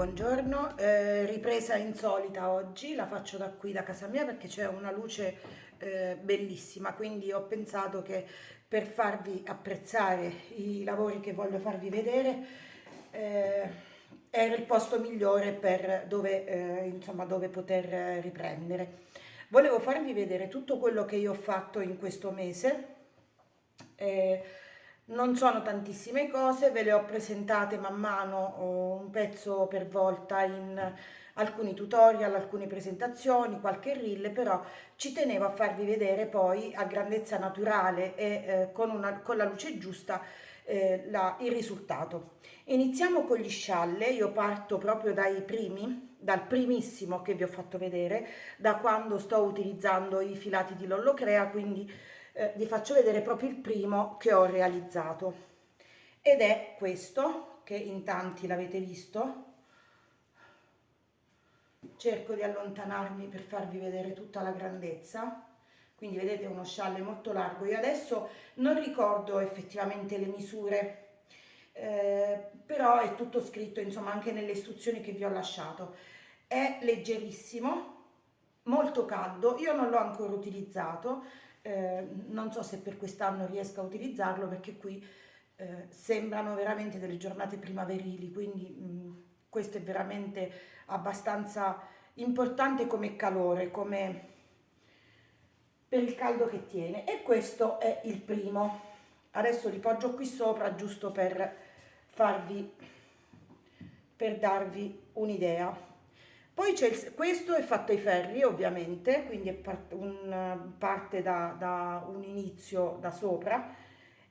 buongiorno. Ripresa insolita oggi, la faccio da qui, da casa mia, perché c'è una luce bellissima, quindi ho pensato che per farvi apprezzare i lavori che voglio farvi vedere eh, era il posto migliore per dove, insomma, dove poter riprendere. Volevo farvi vedere tutto quello che io ho fatto in questo mese. Eh, Non sono tantissime cose, ve le ho presentate man mano, un pezzo per volta in alcuni tutorial, alcune presentazioni, qualche reel, però ci tenevo a farvi vedere poi a grandezza naturale e con la luce giusta il risultato. Iniziamo con gli scialle, io parto proprio dai primi, dal primissimo che vi ho fatto vedere, da quando sto utilizzando i filati di Lollocrea, quindi vi faccio vedere proprio il primo che ho realizzato ed è questo che in tanti l'avete visto. Cerco di allontanarmi per farvi vedere tutta la grandezza, quindi vedete uno scialle molto largo. Io adesso non ricordo effettivamente le misure, però è tutto scritto insomma anche nelle istruzioni che vi ho lasciato. È leggerissimo, molto caldo, io non l'ho ancora utilizzato, non so se per quest'anno riesco a utilizzarlo perché qui sembrano veramente delle giornate primaverili, quindi questo è veramente abbastanza importante come calore, come per il caldo che tiene. E questo è il primo. Adesso li poggio qui sopra giusto farvi, per darvi un'idea. Poi c'è questo è fatto ai ferri ovviamente, quindi parte da un inizio da sopra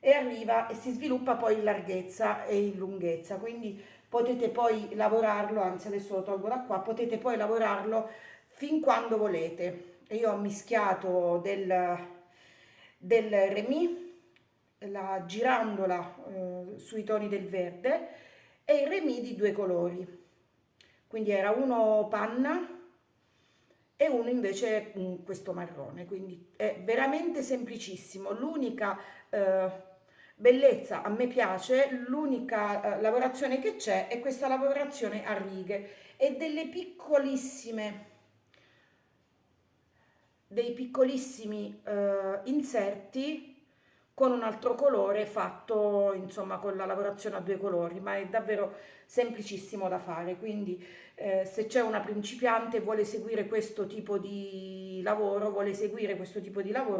e arriva e si sviluppa poi in larghezza e in lunghezza, quindi potete poi lavorarlo, anzi adesso lo tolgo da qua, potete poi lavorarlo fin quando volete. E io ho mischiato del remi, girandola sui toni del verde e il remi di due colori, quindi era uno panna e uno invece questo marrone, quindi è veramente semplicissimo. L'unica bellezza, a me piace, l'unica lavorazione che c'è è questa lavorazione a righe e dei piccolissimi inserti con un altro colore fatto insomma con la lavorazione a due colori, ma è davvero semplicissimo da fare, quindi se c'è una principiante e vuole seguire questo tipo di lavoro,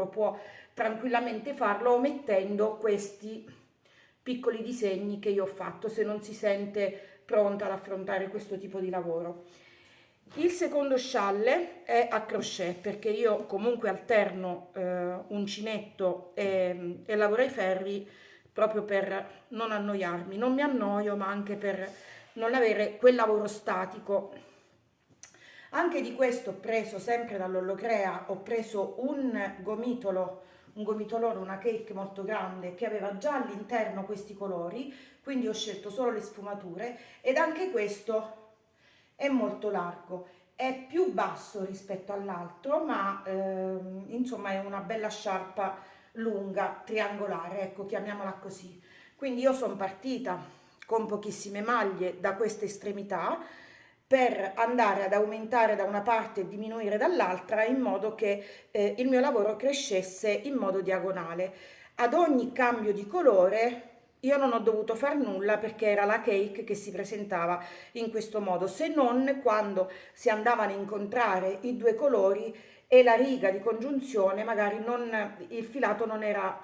può tranquillamente farlo omettendo questi piccoli disegni che io ho fatto se non si sente pronta ad affrontare questo tipo di lavoro. Il secondo scialle è a crochet perché io comunque alterno uncinetto e lavoro ai ferri proprio per non annoiarmi. Non mi annoio, ma anche per non avere quel lavoro statico. Anche di questo ho preso sempre dall'Ollocrea, ho preso un gomitolone, una cake molto grande che aveva già all'interno questi colori, quindi ho scelto solo le sfumature ed anche questo è molto largo, è più basso rispetto all'altro, ma insomma è una bella sciarpa lunga, triangolare, ecco, chiamiamola così. Quindi io sono partita con pochissime maglie da questa estremità per andare ad aumentare da una parte e diminuire dall'altra in modo che il mio lavoro crescesse in modo diagonale. Ad ogni cambio di colore io non ho dovuto far nulla perché era la cake che si presentava in questo modo, se non quando si andavano a incontrare i due colori e la riga di congiunzione, magari il filato non era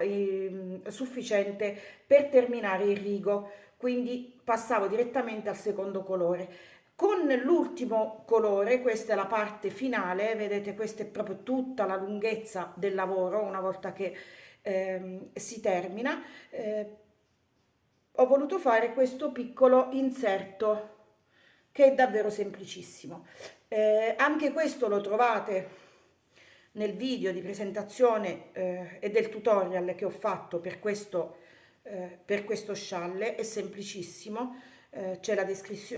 sufficiente per terminare il rigo, quindi passavo direttamente al secondo colore. Con l'ultimo colore, questa è la parte finale, vedete, questa è proprio tutta la lunghezza del lavoro una volta che si termina. Ho voluto fare questo piccolo inserto che è davvero semplicissimo. Anche questo lo trovate nel video di presentazione e del tutorial che ho fatto per questo scialle, è semplicissimo, c'è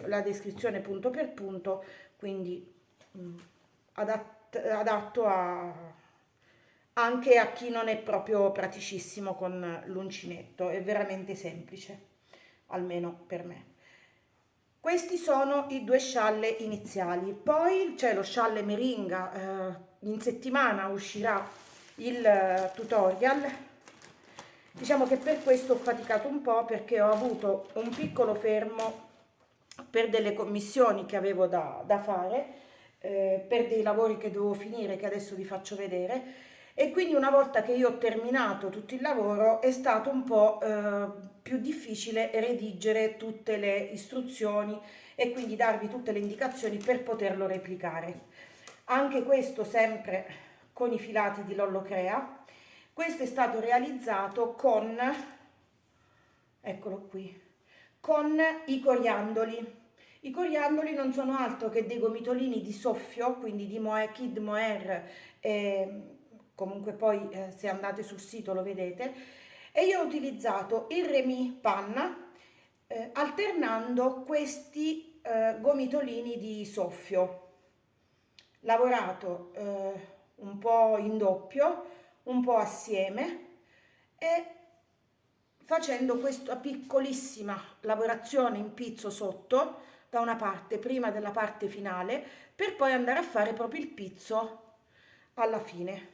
la descrizione punto per punto, quindi adatto anche a chi non è proprio praticissimo con l'uncinetto, è veramente semplice, almeno per me. Questi sono i due scialle iniziali, poi c'è lo scialle meringa, in settimana uscirà il tutorial. Diciamo che per questo ho faticato un po' perché ho avuto un piccolo fermo per delle commissioni che avevo da fare, per dei lavori che dovevo finire, che adesso vi faccio vedere. E quindi una volta che io ho terminato tutto il lavoro è stato un po' più difficile redigere tutte le istruzioni e quindi darvi tutte le indicazioni per poterlo replicare. Anche questo sempre con i filati di Lollo Crea. Questo è stato realizzato con, eccolo qui, con i coriandoli. I coriandoli non sono altro che dei gomitolini di soffio, quindi di Kid Mohair, comunque poi se andate sul sito lo vedete, e io ho utilizzato il Remy panna alternando questi gomitolini di soffio, lavorato un po' in doppio, un po' assieme e facendo questa piccolissima lavorazione in pizzo sotto da una parte prima della parte finale per poi andare a fare proprio il pizzo alla fine.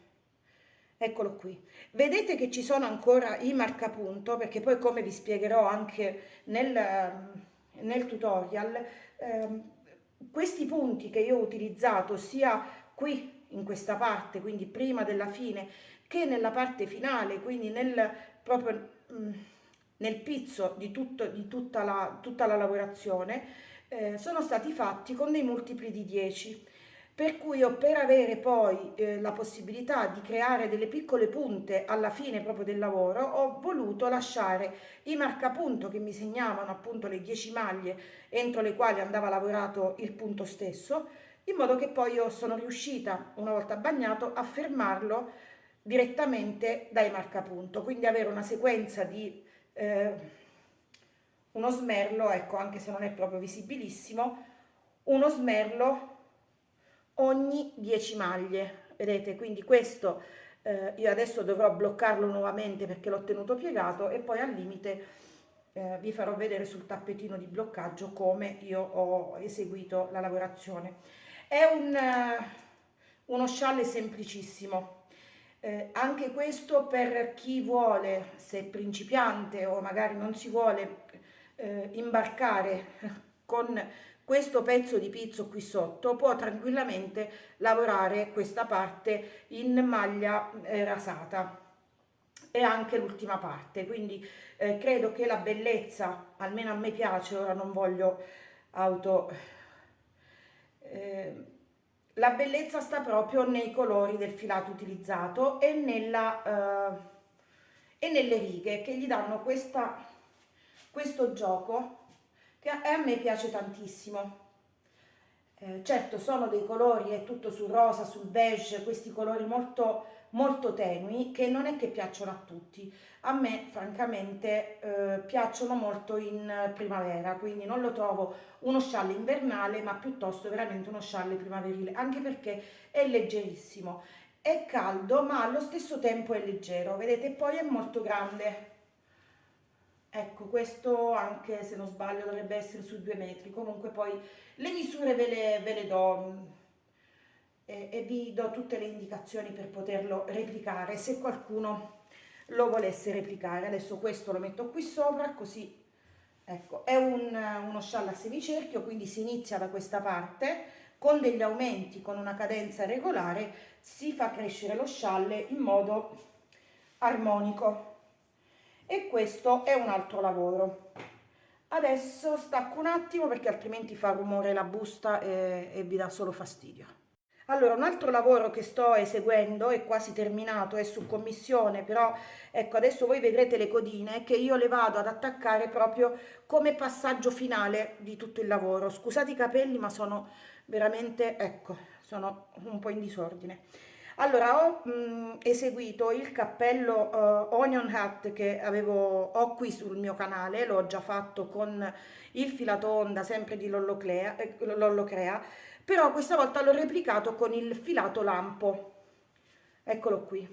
Eccolo qui. Vedete che ci sono ancora i marcapunto, perché poi come vi spiegherò anche nel tutorial, questi punti che io ho utilizzato sia qui in questa parte, quindi prima della fine, che nella parte finale, quindi proprio nel pizzo di tutta la lavorazione, sono stati fatti con dei multipli di 10. Per cui io per avere poi la possibilità di creare delle piccole punte alla fine proprio del lavoro ho voluto lasciare i marcapunto che mi segnavano appunto le 10 maglie entro le quali andava lavorato il punto stesso, in modo che poi io sono riuscita una volta bagnato a fermarlo direttamente dai marcapunto, quindi avere una sequenza di uno smerlo, ecco, anche se non è proprio visibilissimo, uno smerlo ogni 10 maglie, vedete? Quindi questo io adesso dovrò bloccarlo nuovamente perché l'ho tenuto piegato e poi al limite vi farò vedere sul tappetino di bloccaggio come io ho eseguito la lavorazione. È uno scialle semplicissimo. Anche questo per chi vuole, se è principiante o magari non si vuole imbarcare con questo pezzo di pizzo qui sotto, può tranquillamente lavorare questa parte in maglia rasata e anche l'ultima parte, quindi credo che la bellezza, almeno a me piace, ora non voglio auto la bellezza sta proprio nei colori del filato utilizzato e e nelle righe che gli danno questo gioco che a me piace tantissimo. Certo, sono dei colori, è tutto sul rosa, sul beige, questi colori molto, molto tenui che non è che piacciono a tutti. A me, francamente, piacciono molto in primavera, quindi non lo trovo uno scialle invernale, ma piuttosto veramente uno scialle primaverile, anche perché è leggerissimo. È caldo, ma allo stesso tempo è leggero, vedete, poi è molto grande. Ecco, questo anche se non sbaglio dovrebbe essere su 2 metri, comunque poi le misure ve le do e vi do tutte le indicazioni per poterlo replicare se qualcuno lo volesse replicare. Adesso questo lo metto qui sopra, così ecco, è uno scialle a semicerchio, quindi si inizia da questa parte con degli aumenti, con una cadenza regolare, si fa crescere lo scialle in modo armonico. E questo è un altro lavoro. Adesso stacco un attimo perché altrimenti fa rumore la busta e vi dà solo fastidio. Allora, un altro lavoro che sto eseguendo, è quasi terminato, è su commissione, però ecco, adesso voi vedrete le codine che io le vado ad attaccare proprio come passaggio finale di tutto il lavoro. Scusate i capelli, ma sono veramente, ecco, sono un po' in disordine. Allora, ho eseguito il cappello Onion Hat che ho qui sul mio canale, l'ho già fatto con il filato Onda, sempre di Lollo Crea, però questa volta l'ho replicato con il filato lampo. Eccolo qui.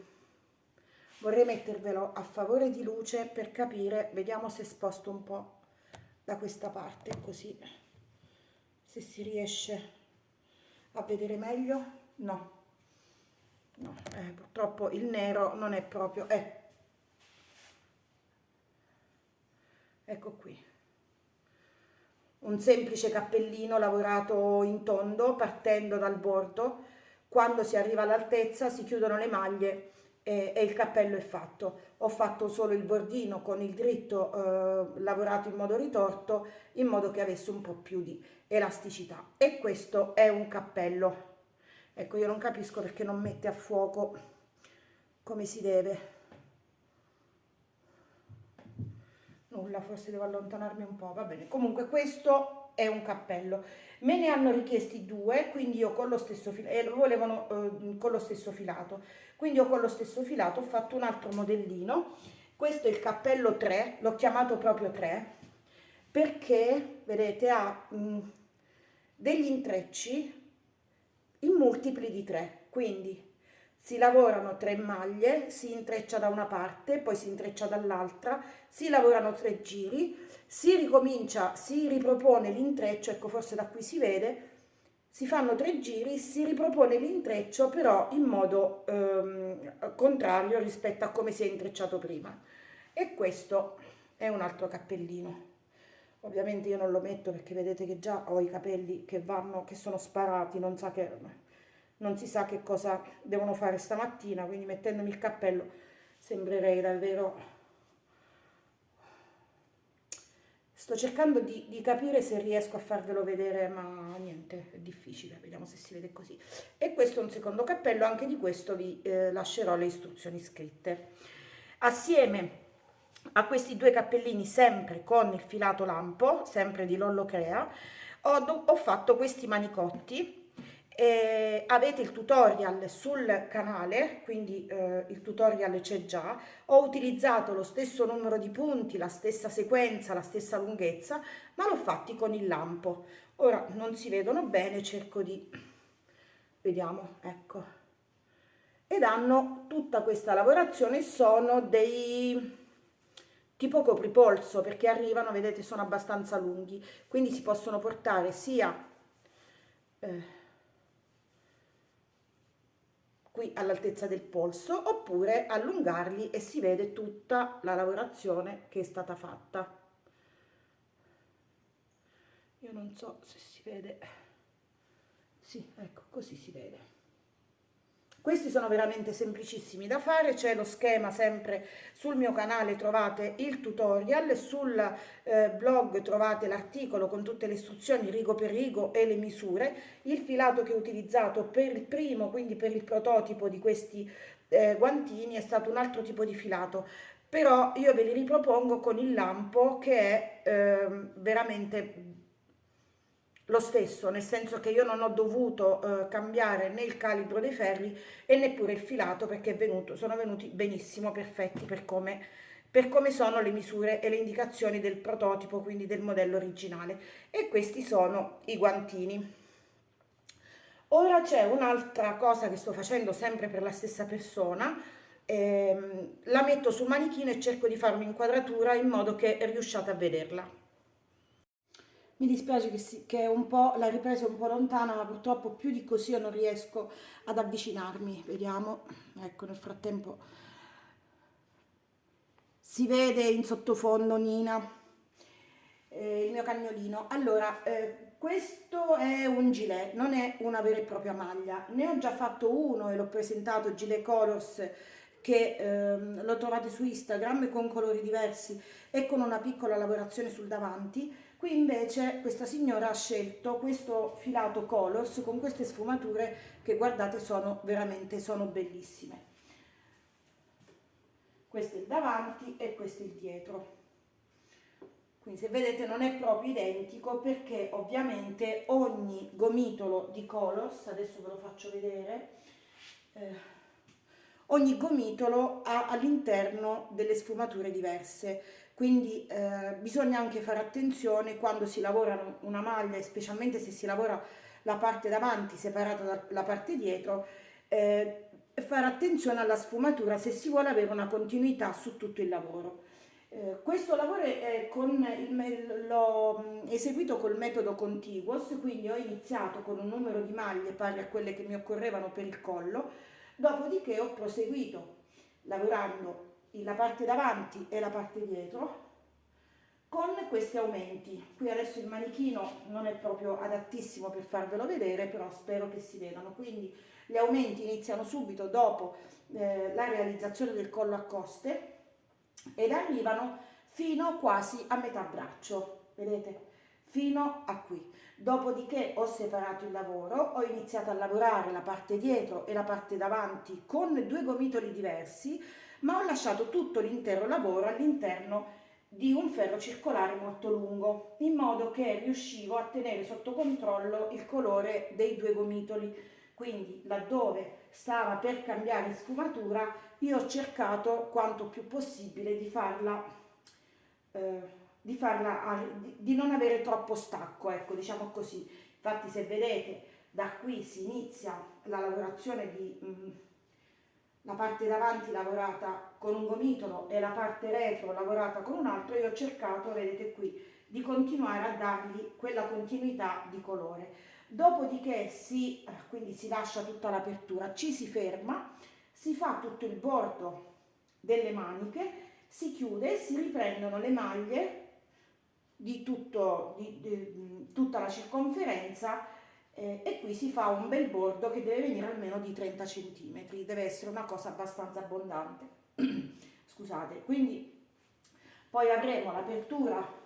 Vorrei mettervelo a favore di luce per capire, vediamo se sposto un po' da questa parte, così se si riesce a vedere meglio. No, no, purtroppo il nero non è proprio, ecco qui, un semplice cappellino lavorato in tondo partendo dal bordo. Quando si arriva all'altezza si chiudono le maglie e il cappello è fatto. Ho fatto solo il bordino con il dritto lavorato in modo ritorto, in modo che avesse un po' più di elasticità. E questo è un cappello. Ecco, io non capisco perché non mette a fuoco come si deve. Nulla, forse devo allontanarmi un po', va bene. Comunque questo è un cappello. Me ne hanno richiesti due, quindi io con lo stesso filato, lo volevano con lo stesso filato, quindi io con lo stesso filato ho fatto un altro modellino. Questo è il cappello 3, l'ho chiamato proprio 3, perché, vedete, ha degli intrecci in multipli di 3, quindi si lavorano 3 maglie, si intreccia da una parte, poi si intreccia dall'altra, si lavorano 3 giri, si ricomincia, si ripropone l'intreccio, ecco forse da qui si vede, si fanno 3 giri, si ripropone l'intreccio però in modo contrario rispetto a come si è intrecciato prima. E questo è un altro cappellino. Ovviamente io non lo metto perché vedete che già ho i capelli che vanno, che sono sparati, non si sa che cosa devono fare stamattina, quindi mettendomi il cappello sembrerei davvero... Sto cercando di capire se riesco a farvelo vedere, ma niente, è difficile, vediamo se si vede così. E questo è un secondo cappello, anche di questo vi lascerò le istruzioni scritte. Assieme a questi due cappellini, sempre con il filato lampo, sempre di Lollo Crea, ho fatto questi manicotti. Avete il tutorial sul canale, quindi il tutorial c'è già. Ho utilizzato lo stesso numero di punti, la stessa sequenza, la stessa lunghezza, ma l'ho fatti con il lampo. Ora non si vedono bene, cerco di... vediamo, ecco. Ed hanno tutta questa lavorazione, sono dei tipo copripolso, perché arrivano, vedete, sono abbastanza lunghi, quindi si possono portare sia qui all'altezza del polso, oppure allungarli e si vede tutta la lavorazione che è stata fatta. Io non so se si vede, sì, ecco, così si vede. Questi sono veramente semplicissimi da fare, c'è lo schema sempre sul mio canale, trovate il tutorial, sul blog trovate l'articolo con tutte le istruzioni rigo per rigo e le misure. Il filato che ho utilizzato per il primo, quindi per il prototipo di questi guantini, è stato un altro tipo di filato, però io ve li ripropongo con il lampo che è veramente lo stesso, nel senso che io non ho dovuto cambiare né il calibro dei ferri e neppure il filato, perché sono venuti benissimo, perfetti per come sono le misure e le indicazioni del prototipo, quindi del modello originale. E questi sono i guantini. Ora c'è un'altra cosa che sto facendo sempre per la stessa persona, la metto sul manichino e cerco di fare un'inquadratura in modo che riusciate a vederla. Mi dispiace che un po' la ripresa è un po' lontana, ma purtroppo più di così io non riesco ad avvicinarmi. Vediamo, ecco, nel frattempo si vede in sottofondo Nina, il mio cagnolino. Allora, questo è un gilet, non è una vera e propria maglia. Ne ho già fatto uno e l'ho presentato, Gilet Colors, che lo trovate su Instagram con colori diversi e con una piccola lavorazione sul davanti. Qui invece questa signora ha scelto questo filato Colors con queste sfumature che guardate sono bellissime. Questo è il davanti e questo è il dietro. Quindi se vedete non è proprio identico, perché ovviamente ogni gomitolo di Colors, adesso ve lo faccio vedere, ogni gomitolo ha all'interno delle sfumature diverse, quindi bisogna anche fare attenzione quando si lavora una maglia, e specialmente se si lavora la parte davanti separata dalla parte dietro, fare attenzione alla sfumatura se si vuole avere una continuità su tutto il lavoro. Questo lavoro l'ho eseguito col metodo contiguous, quindi ho iniziato con un numero di maglie pari a quelle che mi occorrevano per il collo, dopodiché ho proseguito lavorando la parte davanti e la parte dietro con questi aumenti. Qui adesso il manichino non è proprio adattissimo per farvelo vedere, però spero che si vedano. Quindi gli aumenti iniziano subito dopo la realizzazione del collo a coste ed arrivano fino quasi a metà braccio, vedete? Fino a qui. Dopodiché ho separato il lavoro, ho iniziato a lavorare la parte dietro e la parte davanti con due gomitoli diversi, ma ho lasciato tutto l'intero lavoro all'interno di un ferro circolare molto lungo, in modo che riuscivo a tenere sotto controllo il colore dei due gomitoli. Quindi laddove stava per cambiare sfumatura, io ho cercato quanto più possibile di non avere troppo stacco, ecco, diciamo così. Infatti se vedete da qui si inizia la lavorazione di la parte davanti lavorata con un gomitolo e la parte retro lavorata con un altro, io ho cercato, vedete qui, di continuare a dargli quella continuità di colore. Dopodiché quindi si lascia tutta l'apertura, ci si ferma, si fa tutto il bordo delle maniche, si chiude, si riprendono le maglie di tutta la circonferenza e qui si fa un bel bordo che deve venire almeno di 30 cm, deve essere una cosa abbastanza abbondante. Scusate, quindi poi avremo l'apertura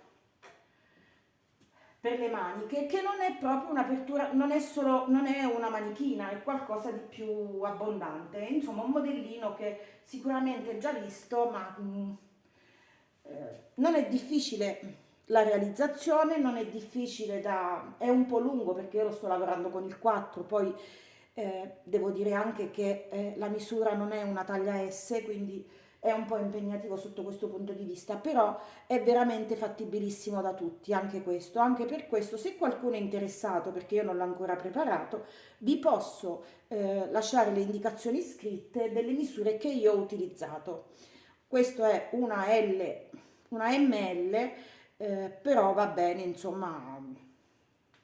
per le maniche, che non è proprio un'apertura, non è una manichina, è qualcosa di più abbondante, insomma un modellino che sicuramente è già visto, ma non è difficile la realizzazione, non è difficile è un po' lungo perché io lo sto lavorando con il 4, poi devo dire anche che la misura non è una taglia S, quindi è un po' impegnativo sotto questo punto di vista, però è veramente fattibilissimo da tutti, anche questo. Anche per questo, se qualcuno è interessato, perché io non l'ho ancora preparato, vi posso lasciare le indicazioni scritte delle misure che io ho utilizzato. Questo è una ML, però va bene, insomma,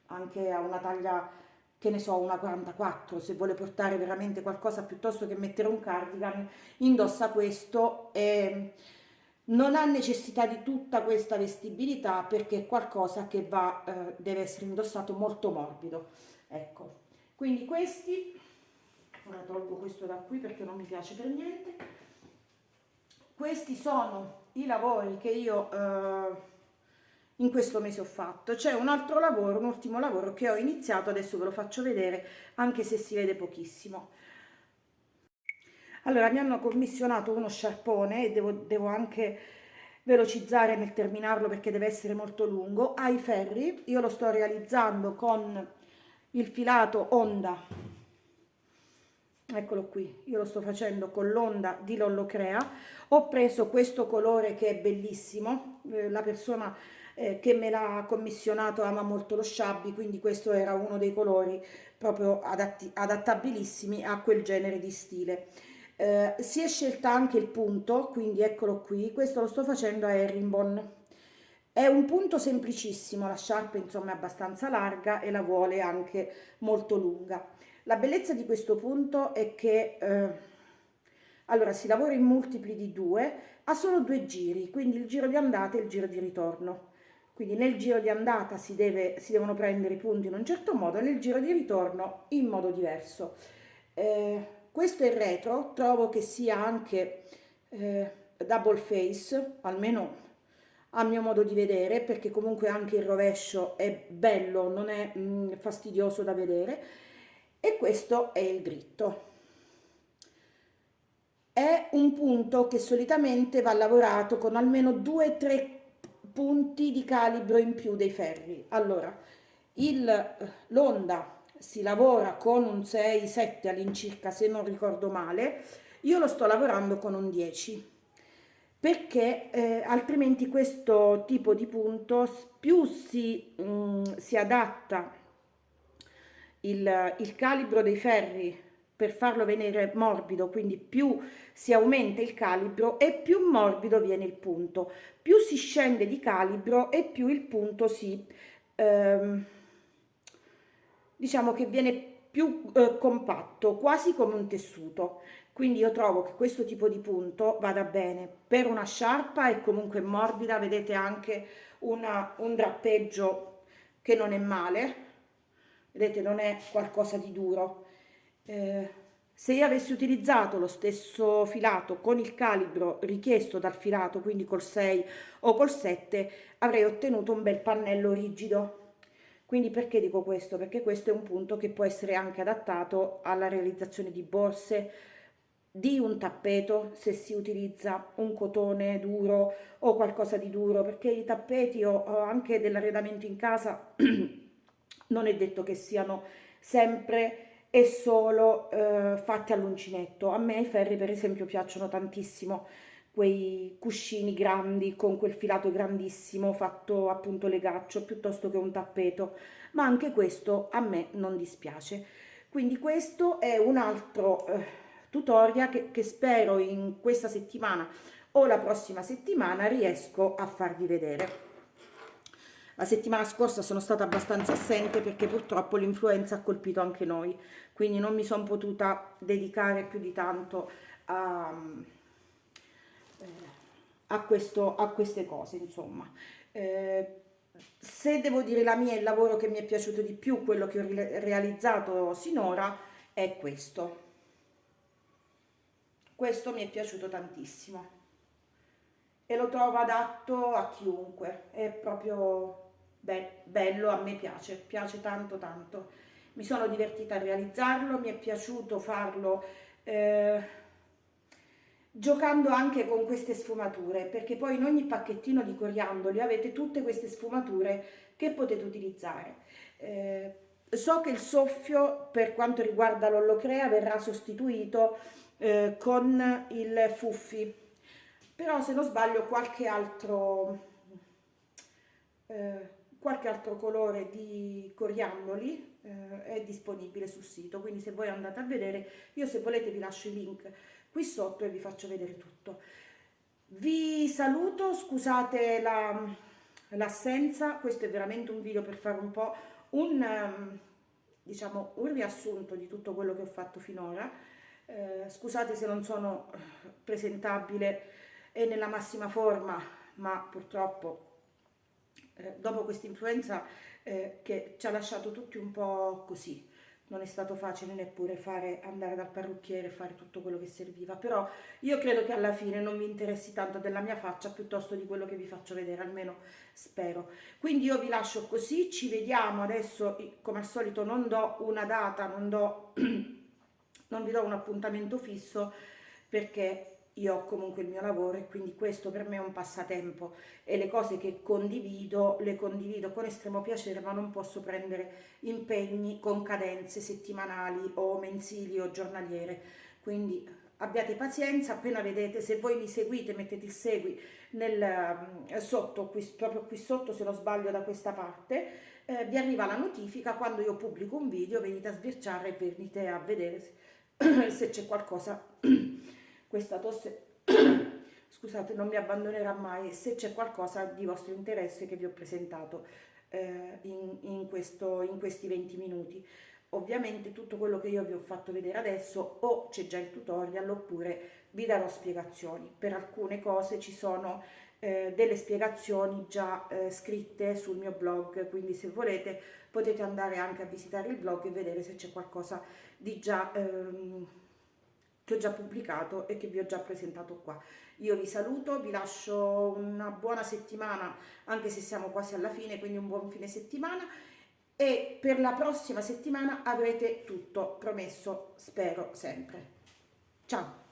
anche a una taglia, che ne so, una 44, se vuole portare veramente qualcosa piuttosto che mettere un cardigan, indossa questo e non ha necessità di tutta questa vestibilità perché è qualcosa che deve essere indossato molto morbido. Ecco, quindi ora tolgo questo da qui perché non mi piace per niente. Questi sono i lavori che io in questo mese ho fatto. C'è un altro lavoro, un ultimo lavoro che ho iniziato, adesso ve lo faccio vedere, anche se si vede pochissimo. Allora, mi hanno commissionato uno sciarpone e devo anche velocizzare nel terminarlo perché deve essere molto lungo, ai ferri. Io lo sto realizzando con il filato Onda, eccolo qui, io lo sto facendo con l'Onda di Lollocrea. Ho preso questo colore che è bellissimo, la persona che me l'ha commissionato ama molto lo sciabbi, quindi questo era uno dei colori proprio adattabilissimi a quel genere di stile. Si è scelta anche il punto, quindi eccolo qui, questo lo sto facendo a herringbone. È un punto semplicissimo, la sciarpa insomma è abbastanza larga e la vuole anche molto lunga. La bellezza di questo punto è che allora si lavora in multipli di 2, ha solo 2 giri, quindi il giro di andata e il giro di ritorno. Quindi nel giro di andata si devono prendere i punti in un certo modo, nel giro di ritorno in modo diverso. Questo è il retro, trovo che sia anche double face, almeno a mio modo di vedere, perché comunque anche il rovescio è bello, non è fastidioso da vedere, e questo è il dritto. È un punto che solitamente va lavorato con almeno 2-3 punti di calibro in più dei ferri. Allora, l'Onda si lavora con un 6-7 all'incirca, se non ricordo male, io lo sto lavorando con un 10 perché altrimenti questo tipo di punto più si adatta il calibro dei ferri per farlo venire morbido, quindi più si aumenta il calibro e più morbido viene il punto. Più si scende di calibro e più il punto ehm, diciamo che viene più compatto, quasi come un tessuto. Quindi io trovo che questo tipo di punto vada bene per una sciarpa, è comunque morbida, vedete anche un drappeggio che non è male, vedete non è qualcosa di duro. Se io avessi utilizzato lo stesso filato con il calibro richiesto dal filato, quindi col 6 o col 7, avrei ottenuto un bel pannello rigido. Quindi perché dico questo? Perché questo è un punto che può essere anche adattato alla realizzazione di borse, di un tappeto, se si utilizza un cotone duro o qualcosa di duro, perché i tappeti o anche dell'arredamento in casa non è detto che siano sempre e solo fatti all'uncinetto. A me i ferri per esempio piacciono tantissimo, quei cuscini grandi con quel filato grandissimo fatto appunto legaccio piuttosto che un tappeto, ma anche questo a me non dispiace. Quindi questo è un altro tutorial che spero in questa settimana o la prossima settimana riesco a farvi vedere. La settimana scorsa sono stata abbastanza assente perché purtroppo l'influenza ha colpito anche noi, quindi non mi sono potuta dedicare più di tanto a, a queste cose, insomma. Se devo dire la mia, il lavoro che mi è piaciuto di più, quello che ho realizzato sinora, è questo. Questo mi è piaciuto tantissimo e lo trovo adatto a chiunque, è proprio bello, a me piace tanto tanto. Mi sono divertita a realizzarlo, mi è piaciuto farlo eh, giocando anche con queste sfumature, perché poi in ogni pacchettino di coriandoli avete tutte queste sfumature che potete utilizzare. So che il soffio per quanto riguarda l'ollocrea verrà sostituito con il fuffi, però se non sbaglio qualche altro colore di coriandoli è disponibile sul sito, quindi se voi andate a vedere, io se volete vi lascio i link qui sotto e vi faccio vedere tutto. Vi saluto, scusate l'assenza, questo è veramente un video per fare un po' diciamo, un riassunto di tutto quello che ho fatto finora. Scusate se non sono presentabile e nella massima forma, ma purtroppo dopo questa influenza che ci ha lasciato tutti un po' così, non è stato facile neppure andare dal parrucchiere e fare tutto quello che serviva, però io credo che alla fine non mi interessi tanto della mia faccia piuttosto di quello che vi faccio vedere, almeno spero. Quindi io vi lascio così, ci vediamo adesso, come al solito non do una data, non vi do un appuntamento fisso perché io ho comunque il mio lavoro e quindi questo per me è un passatempo e le cose che condivido le condivido con estremo piacere, ma non posso prendere impegni con cadenze settimanali o mensili o giornaliere. Quindi abbiate pazienza, appena vedete, se voi mi seguite, mettete il segui sotto, proprio qui sotto, se non sbaglio da questa parte, vi arriva la notifica quando io pubblico un video, venite a sbirciare e venite a vedere se c'è qualcosa. Questa tosse, scusate, non mi abbandonerà mai, se c'è qualcosa di vostro interesse che vi ho presentato in questi 20 minuti. Ovviamente tutto quello che io vi ho fatto vedere adesso o c'è già il tutorial oppure vi darò spiegazioni. Per alcune cose ci sono delle spiegazioni già scritte sul mio blog, quindi se volete potete andare anche a visitare il blog e vedere se c'è qualcosa di già che ho già pubblicato e che vi ho già presentato qua. Io vi saluto, vi lascio una buona settimana, anche se siamo quasi alla fine, quindi un buon fine settimana e per la prossima settimana avrete tutto promesso, spero sempre. Ciao!